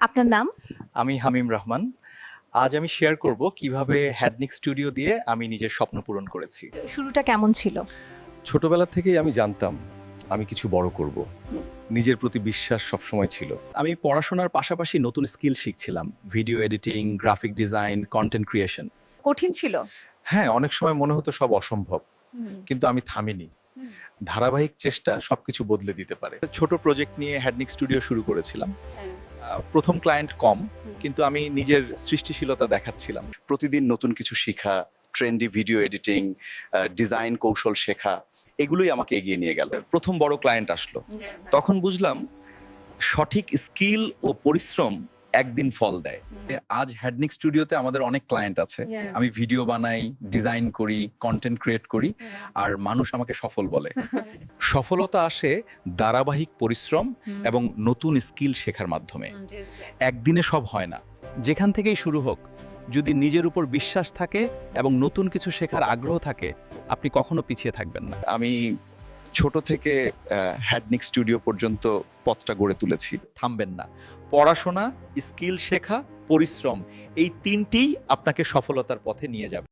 আপনার নাম? আমি হামিম রহমান। আজ আমি শেয়ার করব কিভাবে হ্যাডনিক স্টুডিও দিয়ে আমি নিজের স্বপ্ন পূরণ করেছি। শুরুটা কেমন ছিল? ছোটবেলা থেকেই আমি জানতাম আমি কিছু বড় করব। নিজের প্রতি বিশ্বাস সবসময় ছিল। আমি পড়াশোনার পাশাপাশি নতুন স্কিল শিখছিলাম, video editing, graphic design, content creation. কঠিন ছিল? হ্যাঁ, অনেক সময় মনে হতো সব অসম্ভব, কিন্তু আমি থামিনি। ধারাবাহিক চেষ্টা সবকিছু বদলে দিতে পারে। ছোট প্রজেক্ট নিয়ে হ্যাডনিক স্টুডিও শুরু করেছিলাম। প্রথম ক্লায়েন্ট কম, কিন্তু আমি নিজের সৃষ্টিশীলতা দেখাচ্ছিলাম। প্রতিদিন নতুন কিছু শেখা, ট্রেন্ডি ভিডিও এডিটিং, ডিজাইন কৌশল শেখা, এগুলোই আমাকে এগিয়ে নিয়ে গেল। প্রথম বড় ক্লায়েন্ট আসলো, তখন বুঝলাম সঠিক স্কিল ও পরিশ্রম একদিন ফল দেয়। আজ হ্যাডনিক স্টুডিওতে আমাদের অনেক ক্লায়েন্ট আছে। আমি ভিডিও বানাই, ডিজাইন করি, কন্টেন্ট ক্রিয়েট করি, আর মানুষ আমাকে সফল বলে। সফলতা আসে ধারাবাহিক পরিশ্রম এবং নতুন স্কিল শেখার মাধ্যমে। একদিনে সব হয় না। যেখান থেকেই শুরু হোক, যদি নিজের উপর বিশ্বাস থাকে এবং নতুন কিছু শেখার আগ্রহ থাকে, আপনি কখনো পিছিয়ে থাকবেন না। আমি ছোট থেকে হ্যাডনিক স্টুডিও পর্যন্ত পথটা গড়ে তুলেছি। থামবেন না। পড়াশোনা, স্কিল শেখা, পরিশ্রম, এই তিনটিই আপনাকে সফলতার পথে নিয়ে যাবে।